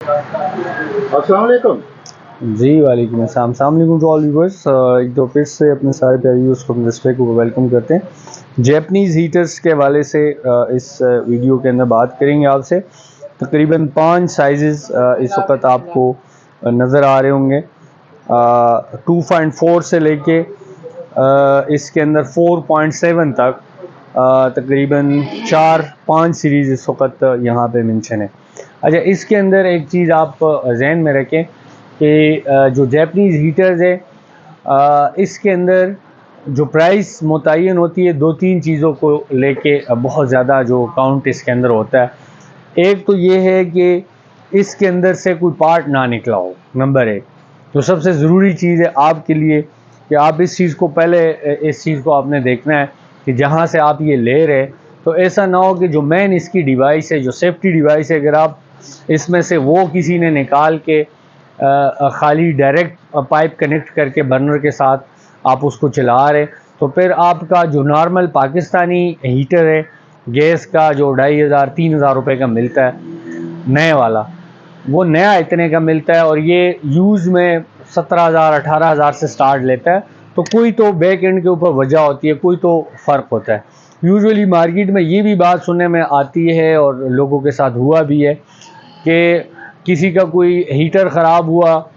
अस्सलाम वालेकुम। जी वालेकुम अस्सलाम, अस्सलाम वालेकुम टू ऑल व्यूअर्स। एक दो फिर से अपने सारे प्यारे व्यूअर्स को अपने डिस्प्ले को वेलकम करते हैं। जैपनीज़ हीटर्स के हवाले से इस वीडियो के अंदर बात करेंगे आपसे। तकरीबन 5 साइज़ इस वक्त आपको नज़र आ रहे होंगे। 2.4 से लेके इसके अंदर 4.7 तक तकरीबन 4-5 सीरीज़ इस वक्त यहाँ पे मेंशन है। अच्छा, इसके अंदर एक चीज़ आप जहन में रखें कि जो जैपनीज़ हीटर्स है इसके अंदर जो प्राइस मुतय्यन होती है 2-3 चीज़ों को लेके बहुत ज़्यादा जो काउंट इसके अंदर होता है। एक तो ये है कि इसके अंदर से कोई पार्ट ना निकला हो, नंबर एक। तो सबसे ज़रूरी चीज़ है आपके लिए कि आप इस चीज़ को पहले इस चीज़ को आपने देखना है कि जहाँ से आप ये ले रहे तो ऐसा ना हो कि जो मेन इसकी डिवाइस है, जो सेफ्टी डिवाइस है, अगर आप इसमें से वो किसी ने निकाल के खाली डायरेक्ट पाइप कनेक्ट करके बर्नर के साथ आप उसको चला रहे तो फिर आपका जो नॉर्मल पाकिस्तानी हीटर है गैस का जो 2500-3000 रुपये का मिलता है नए वाला, वो नया इतने का मिलता है और ये यूज़ में 17,000-18,000 से स्टार्ट लेता है। तो कोई तो बैक एंड के ऊपर वजह होती है, कोई तो फ़र्क होता है। यूजुअली मार्केट में ये भी बात सुनने में आती है और लोगों के साथ हुआ भी है कि किसी का कोई हीटर ख़राब हुआ,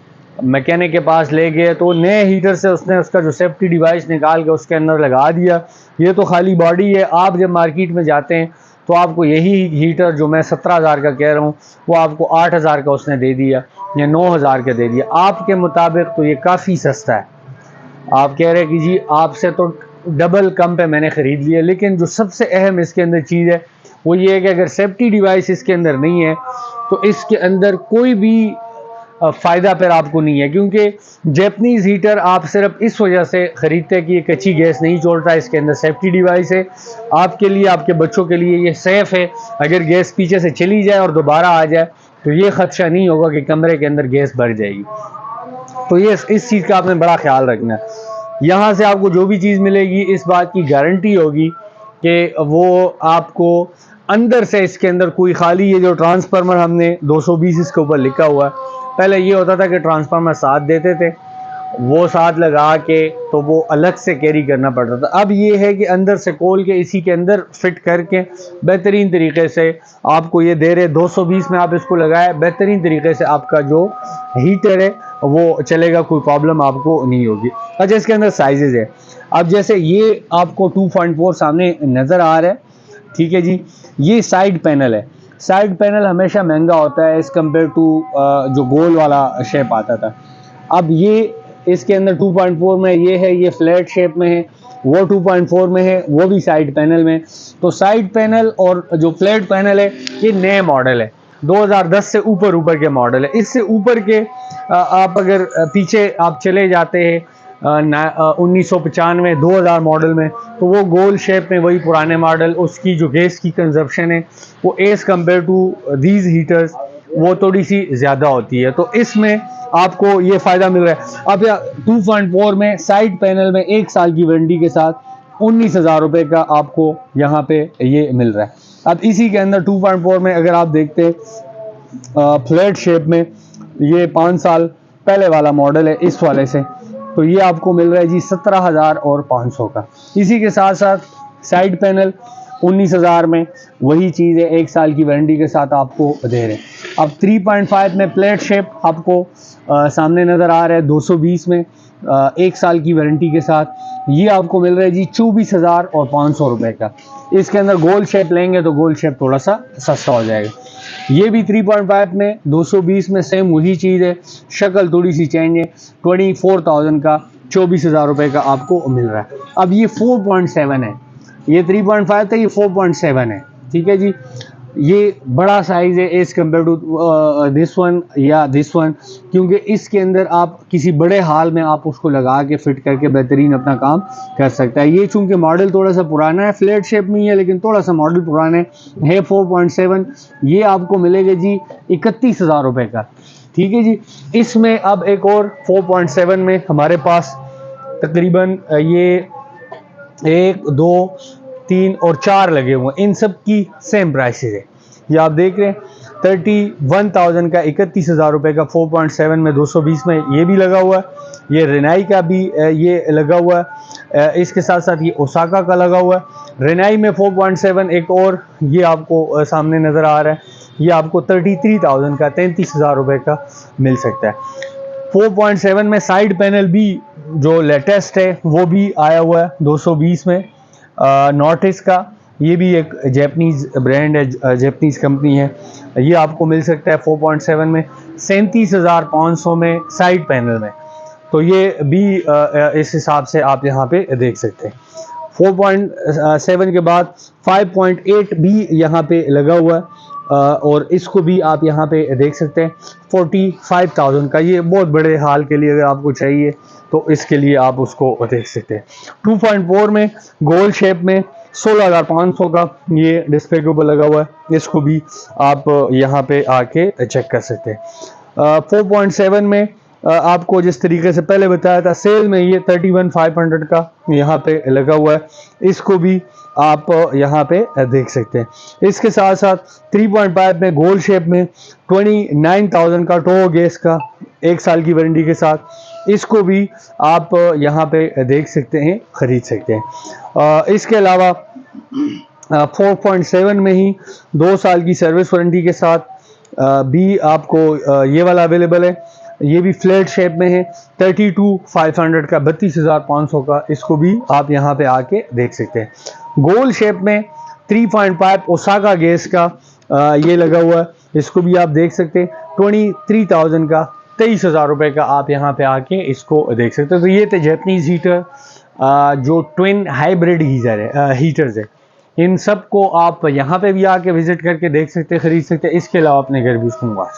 मैकेनिक के पास ले गए तो नए हीटर से उसने उसका जो सेफ्टी डिवाइस निकाल के उसके अंदर लगा दिया। ये तो खाली बॉडी है। आप जब मार्केट में जाते हैं तो आपको यही हीटर जो मैं 17,000 का कह रहा हूँ वो आपको 8,000 का उसने दे दिया या 9,000 का दे दिया। आपके मुताबिक तो ये काफ़ी सस्ता है। आप कह रहे हैं कि जी आपसे तो डबल कम पे मैंने ख़रीद लिया, लेकिन जो सबसे अहम इसके अंदर चीज़ है वो ये है कि अगर सेफ्टी डिवाइस इसके अंदर नहीं है तो इसके अंदर कोई भी फ़ायदा फिर आपको नहीं है, क्योंकि जैपनीज़ हीटर आप सिर्फ इस वजह से ख़रीदते हैं कि ये कच्ची गैस नहीं छोड़ता, इसके अंदर सेफ्टी डिवाइस है। आपके लिए, आपके बच्चों के लिए ये सेफ़ है। अगर गैस पीछे से चली जाए और दोबारा आ जाए तो ये ख़दशा नहीं होगा कि कमरे के अंदर गैस भर जाएगी। तो ये इस चीज़ का आपने बड़ा ख्याल रखना है। यहाँ से आपको जो भी चीज़ मिलेगी इस बात की गारंटी होगी कि वो आपको अंदर से इसके अंदर कोई खाली ये जो ट्रांसफार्मर हमने 220 इसके ऊपर लिखा हुआ है, पहले ये होता था कि ट्रांसफार्मर साथ देते थे, वो साथ लगा के तो वो अलग से कैरी करना पड़ता था। अब ये है कि अंदर से खोल के इसी के अंदर फिट करके बेहतरीन तरीके से आपको ये दे रहे 220 में आप इसको लगाए, बेहतरीन तरीके से आपका जो हीटर है वो चलेगा, कोई प्रॉब्लम आपको नहीं होगी। अच्छा, इसके अंदर साइजेज है। अब जैसे ये आपको 2.4 सामने नज़र आ रहा है, ठीक है जी। ये साइड पैनल है। साइड पैनल हमेशा महंगा होता है एज़ कम्पेयर टू जो गोल वाला शेप आता था। अब ये इसके अंदर 2.4 में ये है, ये फ्लैट शेप में है, वो 2.4 में है, वो भी साइड पैनल में। तो साइड पैनल और जो फ्लैट पैनल है ये नए मॉडल है, 2010 से ऊपर के मॉडल है। इससे ऊपर के आप अगर पीछे आप चले जाते हैं 1995 2000 मॉडल में, तो वो गोल शेप में वही पुराने मॉडल, उसकी जो गैस की कंजप्शन है वो as compare to these heaters वो थोड़ी सी ज़्यादा होती है। तो इसमें आपको ये फ़ायदा मिल रहा है। अब 2.4 में साइड पैनल में 1 साल की वारंटी के साथ 19,000 रुपये का आपको यहाँ पे ये मिल रहा है। अब इसी के अंदर 2.4 में अगर आप देखते हैं फ्लैट शेप में, ये 5 साल पहले वाला मॉडल है इस वाले से, तो ये आपको मिल रहा है जी 17,500 का। इसी के साथ साथ साइड पैनल 19,000 में वही चीज़ है, 1 साल की वारंटी के साथ आपको दे रहे हैं। अब 3.5 में प्लेट शेप आपको सामने नज़र आ रहा है 220 में 1 साल की वारंटी के साथ, ये आपको मिल रहा है जी 24,500 रुपये का। इसके अंदर गोल शेप लेंगे तो गोल शेप थोड़ा सा सस्ता हो जाएगा। ये भी 3.5 में 220 में सेम वही चीज़ है, शक्ल थोड़ी सी चेंज है। 24,000 का 24,000 रुपये का आपको मिल रहा है। अब ये 4.7 है, ये 3.5 था, ये 4.7 है, ठीक है जी। ये बड़ा साइज़ है as compare to this one या दिस वन, क्योंकि इसके अंदर आप किसी बड़े हाल में आप उसको लगा के फिट करके बेहतरीन अपना काम कर सकता है। ये चूँकि मॉडल थोड़ा सा पुराना है, फ्लैट शेप में ही है लेकिन थोड़ा सा मॉडल पुराना है 4.7, ये आपको मिलेगा जी 31,000 रुपये का, ठीक है जी। इसमें अब एक और 4.7 में हमारे पास तकरीबन ये 1, 2, 3 और 4 लगे हुए हैं, इन सब की सेम प्राइसेस है। ये आप देख रहे हैं 31,000 का, 31,000 रुपये का 4.7 में 220 में ये भी लगा हुआ है। ये रिनाई का भी ये लगा हुआ है। इसके साथ साथ ये ओसाका का लगा हुआ है। रिनाई में 4.7 एक और ये आपको सामने नज़र आ रहा है, ये आपको 33,000 का, 33,000 रुपये का मिल सकता है। 4.7 में साइड पैनल भी जो लेटेस्ट है वो भी आया हुआ है 220 में, नॉर्टिस का। ये भी एक जैपनीज़ ब्रांड है, जैपनीज़ कंपनी है। ये आपको मिल सकता है 4.7 में 37,500 में साइड पैनल में। तो ये भी इस हिसाब से आप यहाँ पे देख सकते हैं। 4.7 के बाद 5.8 भी यहाँ पे लगा हुआ है, और इसको भी आप यहाँ पे देख सकते हैं 45,000 का। ये बहुत बड़े हाल के लिए अगर आपको चाहिए तो इसके लिए आप उसको देख सकते हैं। 2.4 में गोल शेप में 16,500 का ये डिस्प्ले के ऊपर लगा हुआ है। इसको भी आप यहाँ पे आके चेक कर सकते हैं। 4.7 में आपको जिस तरीके से पहले बताया था सेल में ये 31,500 का यहाँ पे लगा हुआ है। इसको भी आप यहाँ पे देख सकते हैं। इसके साथ साथ 3.5 में गोल शेप में 29,000 का टो गैस का 1 साल की वारंटी के साथ, इसको भी आप यहाँ पे देख सकते हैं, ख़रीद सकते हैं। इसके अलावा 4.7 में ही 2 साल की सर्विस वारंटी के साथ भी आपको ये वाला अवेलेबल है। ये भी फ्लैट शेप में है, 32,500 का, 32,500 का। इसको भी आप यहाँ पे आके देख सकते हैं। गोल शेप में 3.5 ओसाका गैस का ये लगा हुआ है। इसको भी आप देख सकते हैं 23,000 का, 23,000 रुपये का। आप यहाँ पे आके इसको देख सकते हैं। तो ये थे जैपनीज़ हीटर, जो ट्विन हाइब्रिड गीज़र है, हीटर्स है। इन सब को आप यहाँ पे भी आके विजिट करके देख सकते हैं, ख़रीद सकते हैं। इसके अलावा अपने घर भी उसको मंगवा सकते हैं।